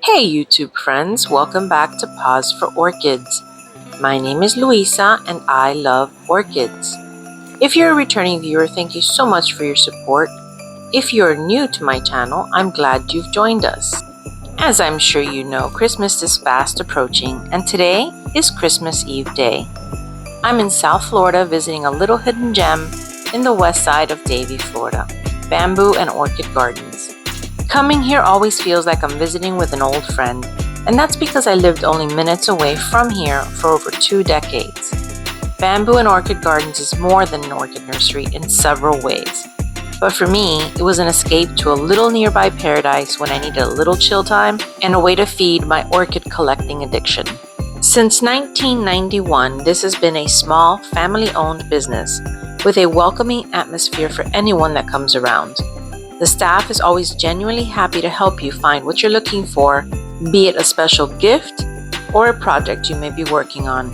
Hey YouTube friends, welcome back to Paws4Orchids. My name is Luisa and I love orchids. If you're a returning viewer, thank you so much for your support. If you're new to my channel, I'm glad you've joined us. As I'm sure you know, Christmas is fast approaching and today is Christmas Eve Day. I'm in South Florida visiting a little hidden gem in the west side of Davie, Florida, Bamboo and Orchid Gardens. Coming here always feels like I'm visiting with an old friend, and that's because I lived only minutes away from here for over 2 decades. Bamboo and Orchid Gardens is more than an orchid nursery in several ways. But for me, it was an escape to a little nearby paradise when I needed a little chill time and a way to feed my orchid collecting addiction. Since 1991, this has been a small, family-owned business with a welcoming atmosphere for anyone that comes around. The staff is always genuinely happy to help you find what you're looking for, be it a special gift or a project you may be working on.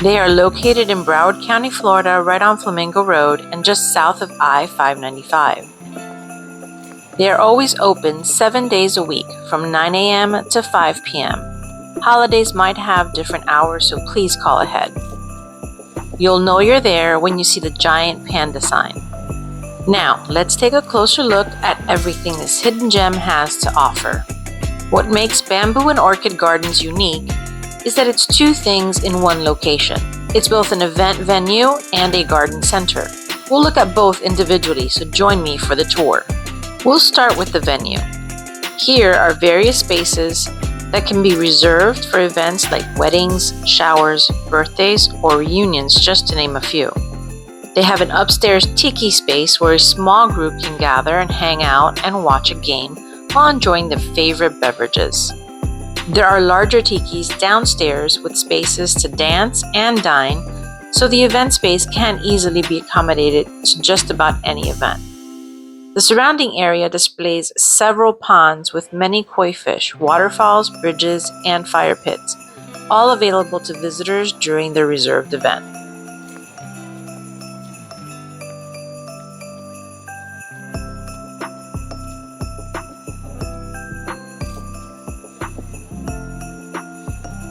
They are located in Broward County, Florida, right on Flamingo Road and just south of I-595. They are always open 7 days a week from 9 a.m. to 5 p.m. Holidays might have different hours, so please call ahead. You'll know you're there when you see the giant panda sign. Now, let's take a closer look at everything this hidden gem has to offer. What makes Bamboo and Orchid Gardens unique is that it's 2 things in one location. It's both an event venue and a garden center. We'll look at both individually, so join me for the tour. We'll start with the venue. Here are various spaces that can be reserved for events like weddings, showers, birthdays, or reunions, just to name a few. They have an upstairs tiki space where a small group can gather and hang out and watch a game while enjoying their favorite beverages. There are larger tikis downstairs with spaces to dance and dine, so the event space can easily be accommodated to just about any event. The surrounding area displays several ponds with many koi fish, waterfalls, bridges, and fire pits, all available to visitors during the reserved event.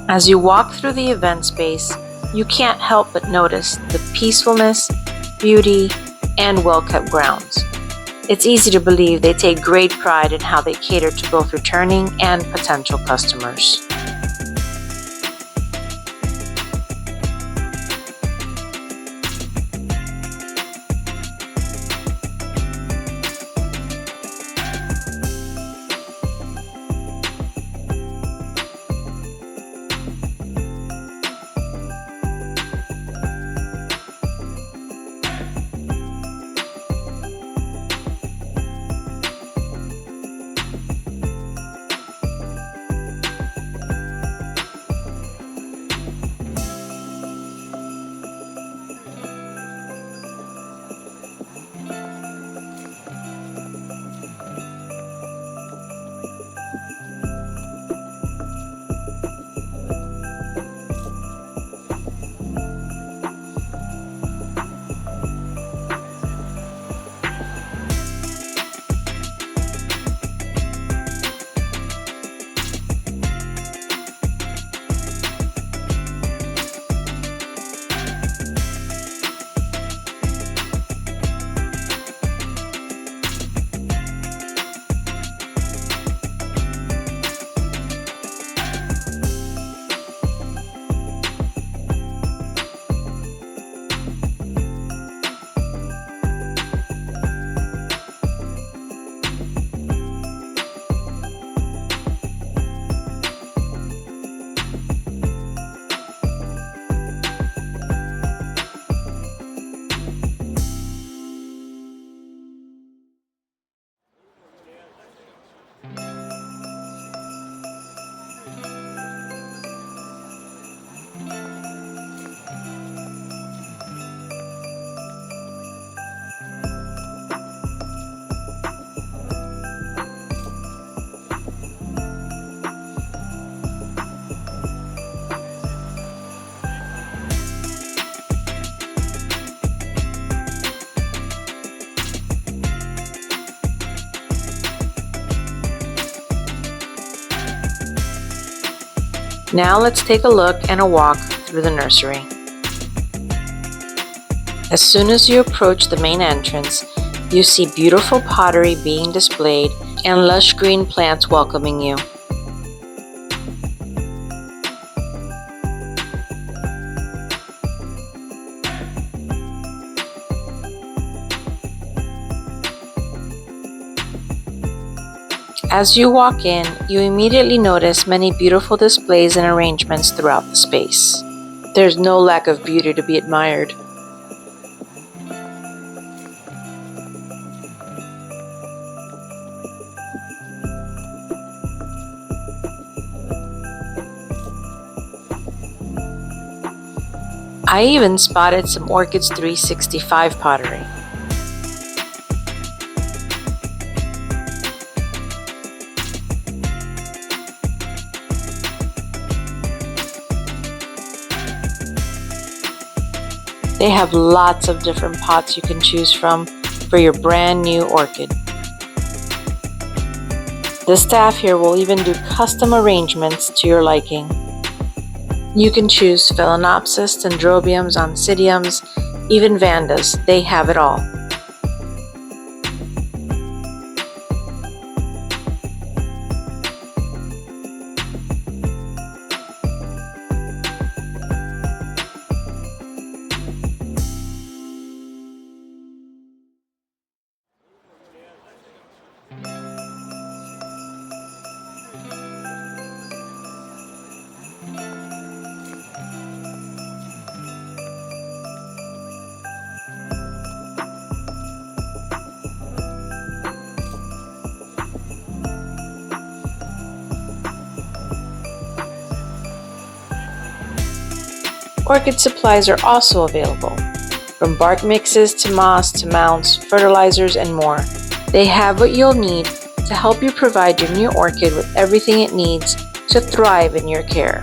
As you walk through the event space, you can't help but notice the peacefulness, beauty, and well-kept grounds. It's easy to believe they take great pride in how they cater to both returning and potential customers. Now let's take a look and a walk through the nursery. As soon as you approach the main entrance, you see beautiful pottery being displayed and lush green plants welcoming you. As you walk in, you immediately notice many beautiful displays and arrangements throughout the space. There's no lack of beauty to be admired. I even spotted some Orchids 365 pottery. They have lots of different pots you can choose from for your brand new orchid. The staff here will even do custom arrangements to your liking. You can choose Phalaenopsis, Dendrobiums, Oncidiums, even Vandas. They have it all. Orchid supplies are also available, from bark mixes to moss to mounts, fertilizers, and more. They have what you'll need to help you provide your new orchid with everything it needs to thrive in your care.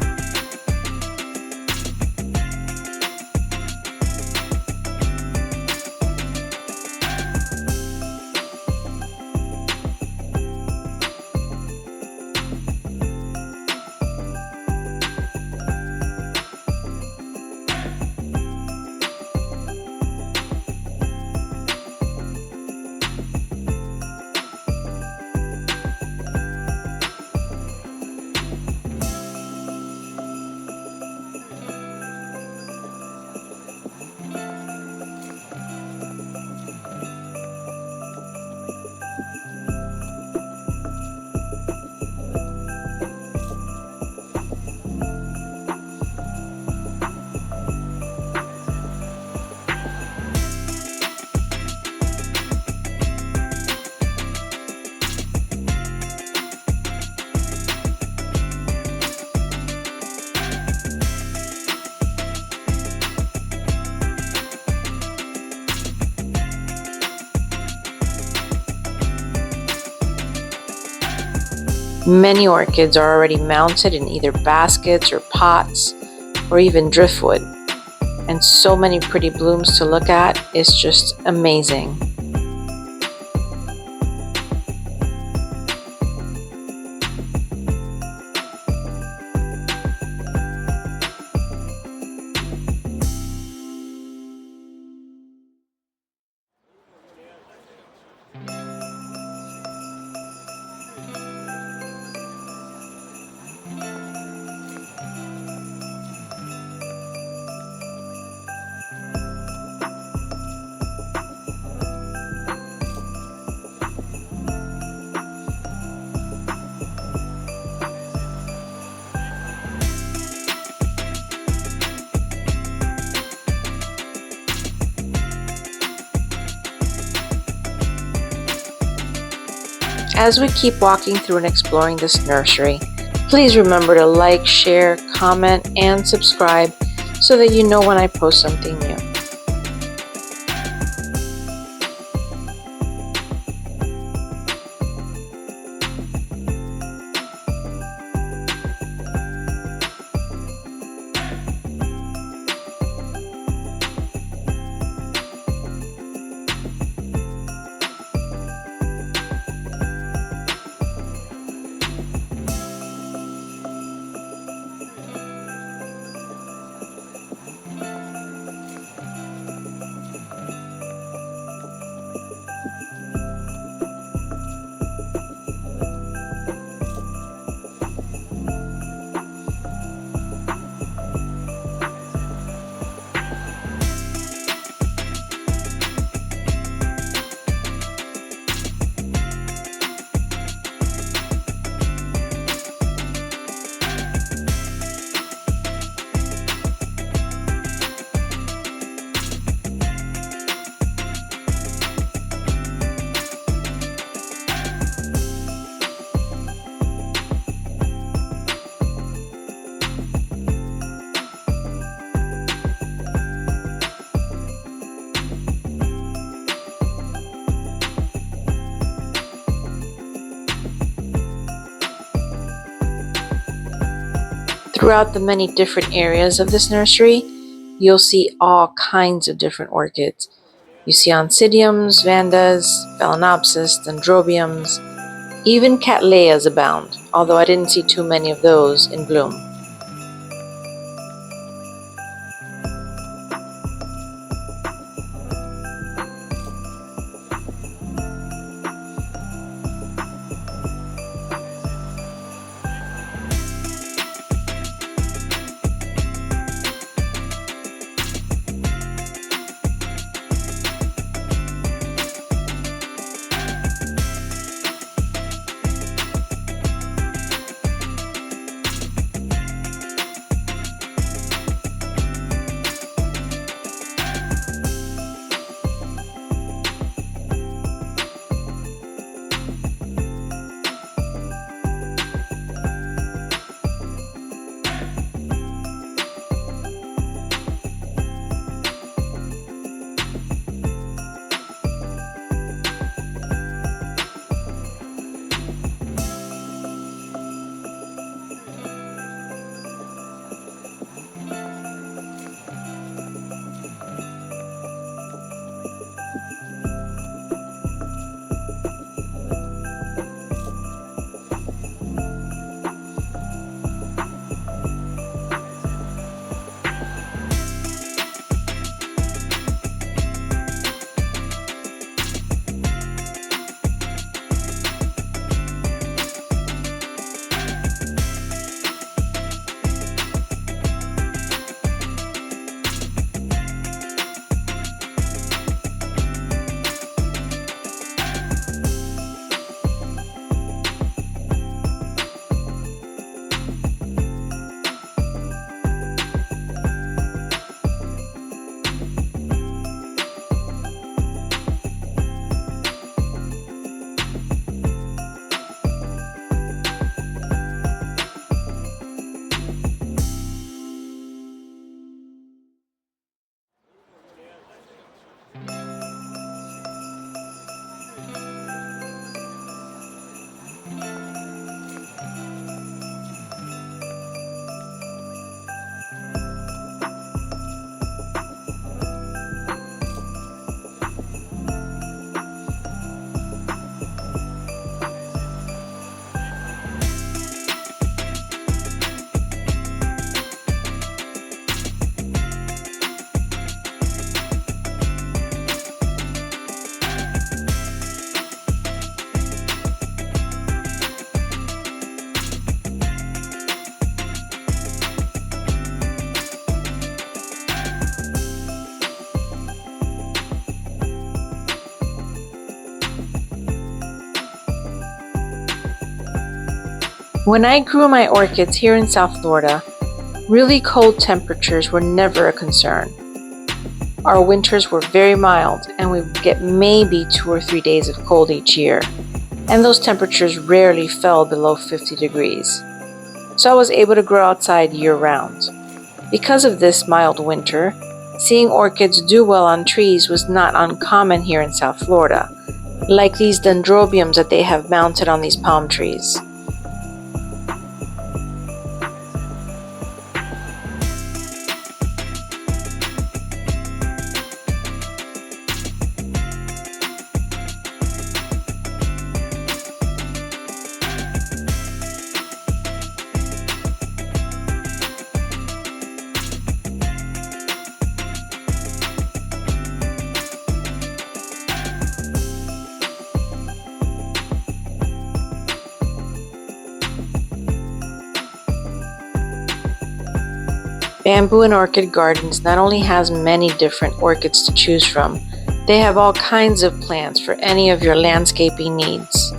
Many orchids are already mounted in either baskets or pots or even driftwood, and so many pretty blooms to look at. It's just amazing. As we keep walking through and exploring this nursery, please remember to like, share, comment, and subscribe so that you know when I post something new. Throughout the many different areas of this nursery, you'll see all kinds of different orchids. You see oncidiums, vandas, phalaenopsis, dendrobiums, even cattleyas abound, although I didn't see too many of those in bloom. When I grew my orchids here in South Florida, really cold temperatures were never a concern. Our winters were very mild and we would get maybe 2 or 3 days of cold each year, and those temperatures rarely fell below 50 degrees. So I was able to grow outside year-round. Because of this mild winter, seeing orchids do well on trees was not uncommon here in South Florida, like these dendrobiums that they have mounted on these palm trees. Bamboo and Orchid Gardens not only has many different orchids to choose from, they have all kinds of plants for any of your landscaping needs.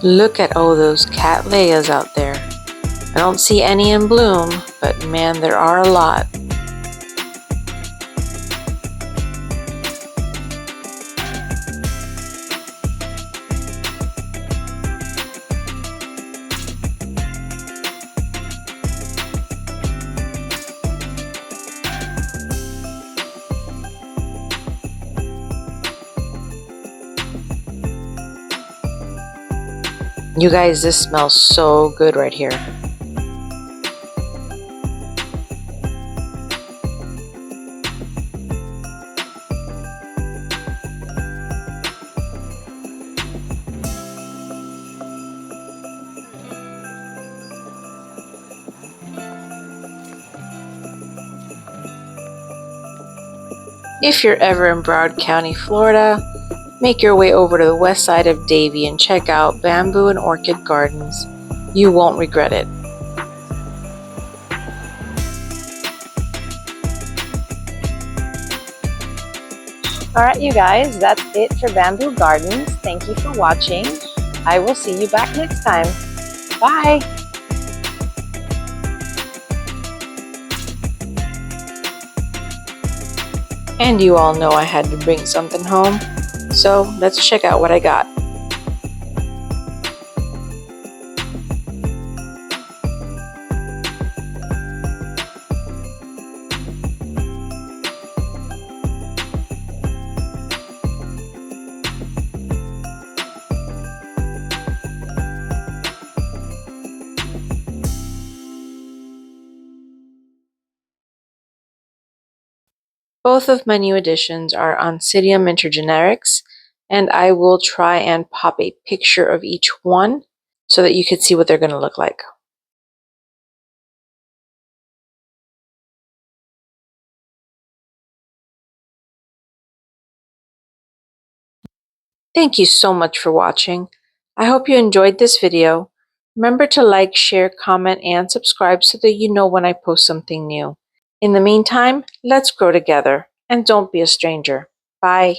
Look at all those cattleyas out there. I don't see any in bloom, but man, there are a lot. You guys, this smells so good right here. If you're ever in Broward County, Florida, make your way over to the west side of Davie and check out Bamboo and Orchid Gardens. You won't regret it. Alright you guys, that's it for Bamboo Gardens. Thank you for watching. I will see you back next time. Bye! And you all know I had to bring something home, so let's check out what I got. Both of my new additions are Oncidium intergenerics, and I will try and pop a picture of each one so that you can see what they're going to look like. Thank you so much for watching. I hope you enjoyed this video. Remember to like, share, comment, and subscribe so that you know when I post something new. In the meantime, let's grow together and don't be a stranger. Bye.